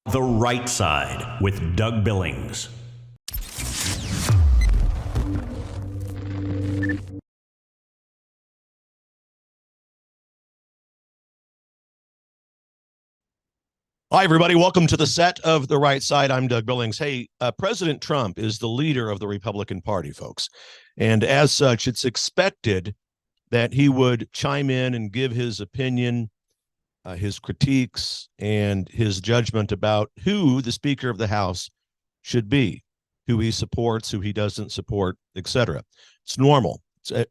The Right Side with Doug Billings. Hi, everybody. Welcome to the set of The Right Side. I'm Doug Billings. Hey, President Trump is the leader of the Republican Party, folks. And as such, it's expected that he would chime in and give his opinion, his critiques, and his judgment about who the Speaker of the House should be, who he supports, who he doesn't support, etc. It's normal.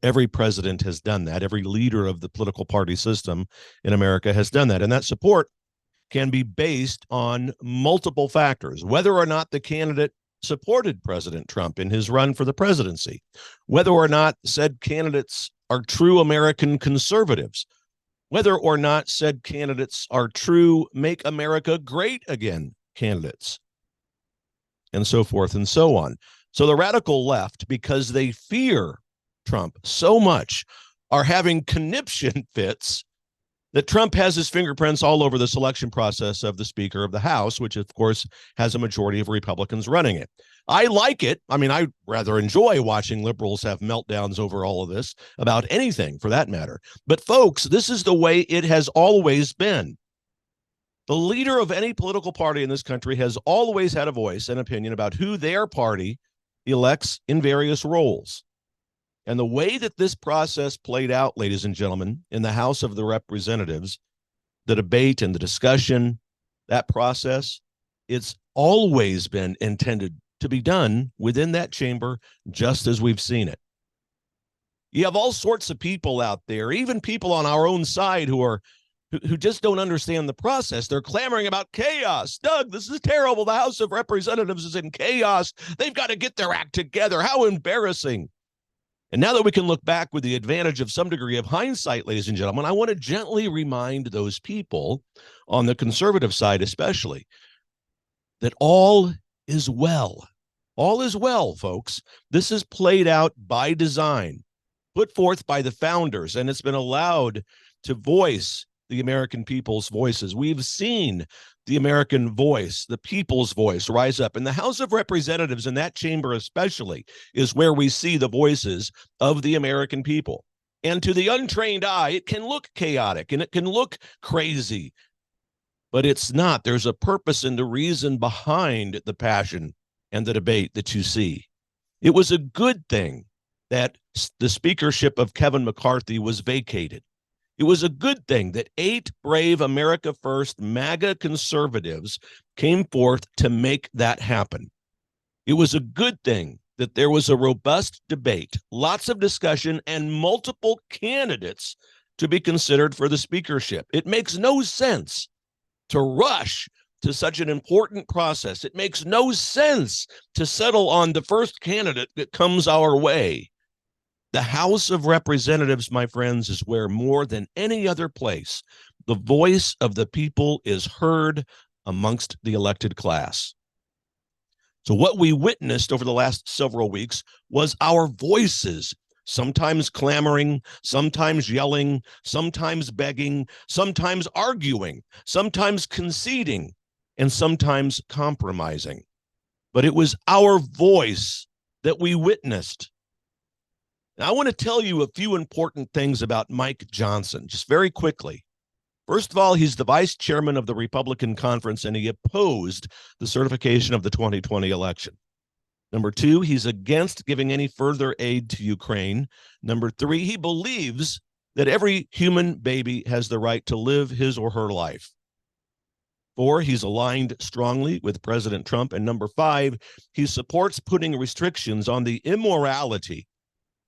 Every president has done that. Every leader of the political party system in America has done that. And that support can be based on multiple factors, whether or not the candidate supported President Trump in his run for the presidency, whether or not said candidates are true American conservatives, whether or not said candidates are true Make America Great Again candidates, and so forth and so on. So the radical left, because they fear Trump so much, are having conniption fits that Trump has his fingerprints all over the selection process of the Speaker of the House, which, of course, has a majority of Republicans running it. I like it. I mean, I rather enjoy watching liberals have meltdowns over all of this, about anything for that matter. But, folks, this is the way it has always been. The leader of any political party in this country has always had a voice and opinion about who their party elects in various roles. And the way that this process played out, ladies and gentlemen, in the House of the Representatives, the debate and the discussion, that process, it's always been intended to be done within that chamber, just as we've seen it. You have all sorts of people out there, even people on our own side who just don't understand the process. They're clamoring about chaos. Doug, this is terrible. The House of Representatives is in chaos. They've got to get their act together. How embarrassing. And now that we can look back with the advantage of some degree of hindsight, ladies and gentlemen, I want to gently remind those people on the conservative side especially that all is well. All is well, folks. This is played out by design, put forth by the founders, and it's been allowed to voice the American people's voices. We've seen the American voice, the people's voice, rise up. And the House of Representatives, in that chamber especially, is where we see the voices of the American people. And to the untrained eye, it can look chaotic and it can look crazy, but it's not. There's a purpose and a reason behind the passion and the debate that you see. It was a good thing that the speakership of Kevin McCarthy was vacated. It was a good thing that 8 brave America First MAGA conservatives came forth to make that happen. It was a good thing that there was a robust debate, lots of discussion, and multiple candidates to be considered for the speakership. It makes no sense to rush to such an important process. It makes no sense to settle on the first candidate that comes our way. The House of Representatives, my friends, is where more than any other place, the voice of the people is heard amongst the elected class. So what we witnessed over the last several weeks was our voices, sometimes clamoring, sometimes yelling, sometimes begging, sometimes arguing, sometimes conceding, and sometimes compromising. But it was our voice that we witnessed. Now, I want to tell you a few important things about Mike Johnson, just very quickly. First of all, he's the vice chairman of the Republican Conference, and he opposed the certification of the 2020 election. Number 2, he's against giving any further aid to Ukraine. Number 3, he believes that every human baby has the right to live his or her life. 4, he's aligned strongly with President Trump. And number 5, he supports putting restrictions on the immorality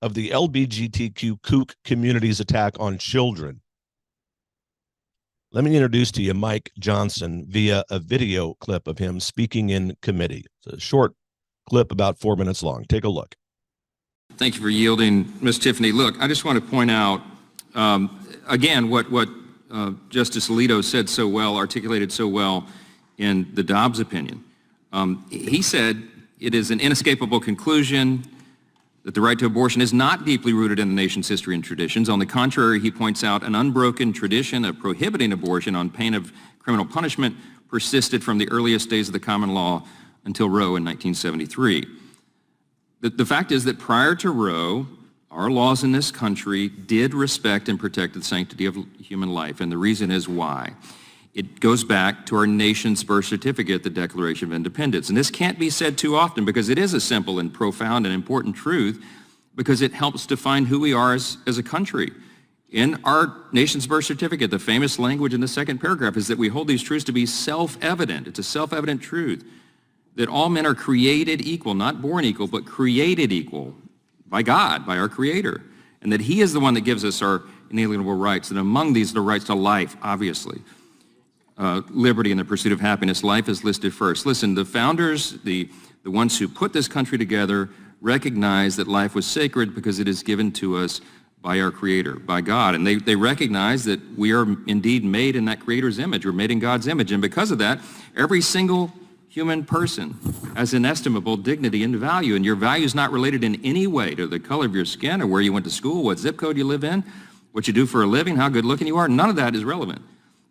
of the LGBTQ kook community's attack on children. Let me introduce to you Mike Johnson via a video clip of him speaking in committee. It's a short clip, about 4 minutes long. Take a look. Thank you for yielding, Ms. Tiffany. Look, I just want to point out, again, what Justice Alito said so well, articulated so well in the Dobbs opinion. He said it is an inescapable conclusion that the right to abortion is not deeply rooted in the nation's history and traditions. On the contrary, he points out an unbroken tradition of prohibiting abortion on pain of criminal punishment persisted from the earliest days of the common law until Roe in 1973. The fact is that prior to Roe, our laws in this country did respect and protect the sanctity of human life, and the reason is why. It goes back to our nation's birth certificate, the Declaration of Independence. And this can't be said too often because it is a simple and profound and important truth, because it helps define who we are as a country. In our nation's birth certificate, the famous language in the second paragraph is that we hold these truths to be self-evident. It's a self-evident truth that all men are created equal, not born equal, but created equal by God, by our Creator, and that He is the one that gives us our inalienable rights, and among these, the rights to life, obviously. Liberty and the pursuit of happiness, life is listed first. Listen, the founders, the ones who put this country together, recognized that life was sacred because it is given to us by our Creator, by God. And they recognize that we are indeed made in that Creator's image. We're made in God's image. And because of that, every single human person has inestimable dignity and value. And your value is not related in any way to the color of your skin or where you went to school, what zip code you live in, what you do for a living, how good looking you are. None of that is relevant.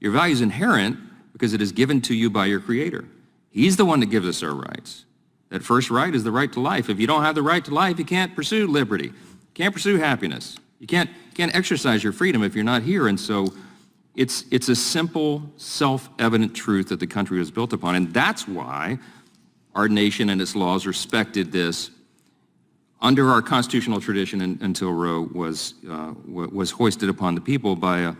Your value is inherent because it is given to you by your Creator. He's the one that gives us our rights. That first right is the right to life. If you don't have the right to life, you can't pursue liberty. You can't pursue happiness. You can't exercise your freedom if you're not here. And so it's a simple, self-evident truth that the country was built upon. And that's why our nation and its laws respected this under our constitutional tradition until Roe was hoisted upon the people by a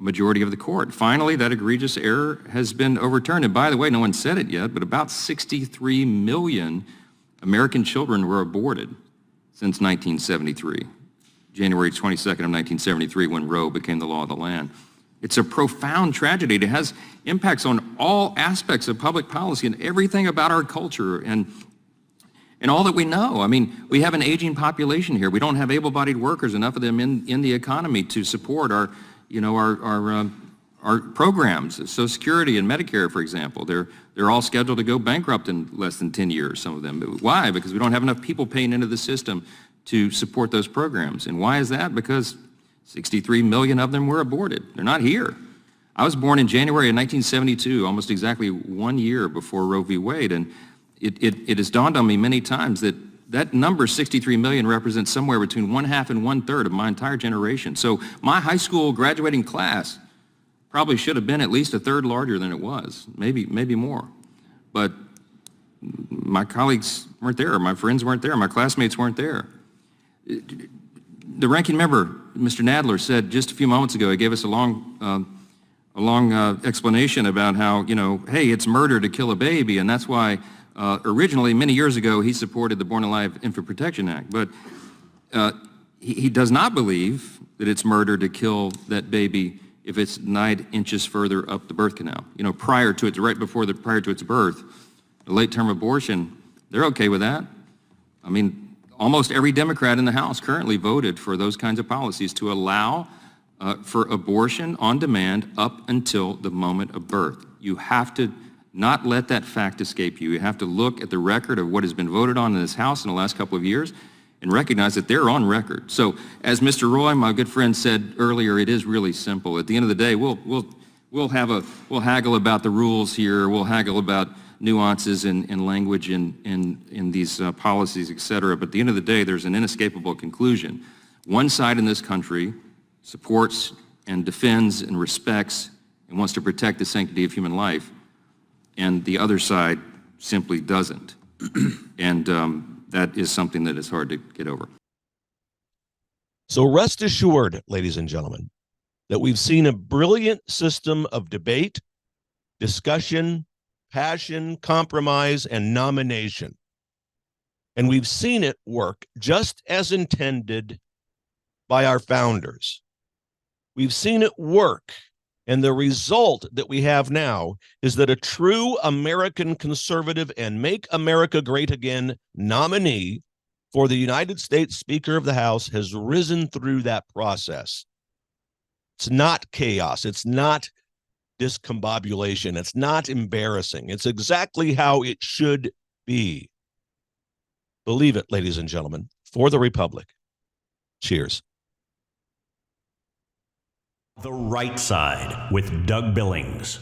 majority of the court. Finally, that egregious error has been overturned. And by the way, no one said it yet, but about 63 million American children were aborted since 1973, January 22nd of 1973, when Roe became the law of the land. It's a profound tragedy. It has impacts on all aspects of public policy and everything about our culture and all that we know. I mean, we have an aging population here. We don't have able-bodied workers, enough of them in the economy to support our programs, Social Security and Medicare, for example. They're all scheduled to go bankrupt in less than 10 years, some of them. Why? Because we don't have enough people paying into the system to support those programs. And why is that? Because 63 million of them were aborted. They're not here. I was born in January of 1972, almost exactly 1 year before Roe v. Wade, and it has dawned on me many times that number, 63 million, represents somewhere between 1/2 and 1/3 of my entire generation. So my high school graduating class probably should have been at least a third larger than it was, maybe more. But my colleagues weren't there, my friends weren't there, my classmates weren't there. The ranking member, Mr. Nadler, said just a few moments ago, he gave us a long explanation about how, hey, it's murder to kill a baby, and that's why originally, many years ago, he supported the Born Alive Infant Protection Act. But he does not believe that it's murder to kill that baby if it's 9 inches further up the birth canal. Prior to its birth, a late-term abortion, they're okay with that. I mean, almost every Democrat in the House currently voted for those kinds of policies to allow for abortion on demand up until the moment of birth. You have to not let that fact escape you. You have to look at the record of what has been voted on in this House in the last couple of years and recognize that they're on record. So as Mr. Roy, my good friend, said earlier, it is really simple. At the end of the day, we'll haggle about the rules here. We'll haggle about nuances and language in these policies, et cetera. But at the end of the day, there's an inescapable conclusion. One side in this country supports and defends and respects and wants to protect the sanctity of human life, and the other side simply doesn't. And that is something that is hard to get over. So rest assured, ladies and gentlemen, that we've seen a brilliant system of debate, discussion, passion, compromise, and nomination. And we've seen it work just as intended by our founders. We've seen it work. And the result that we have now is that a true American conservative and Make America Great Again nominee for the United States Speaker of the House has risen through that process. It's not chaos. It's not discombobulation. It's not embarrassing. It's exactly how it should be. Believe it, ladies and gentlemen, for the Republic. Cheers. The Right Side with Doug Billings.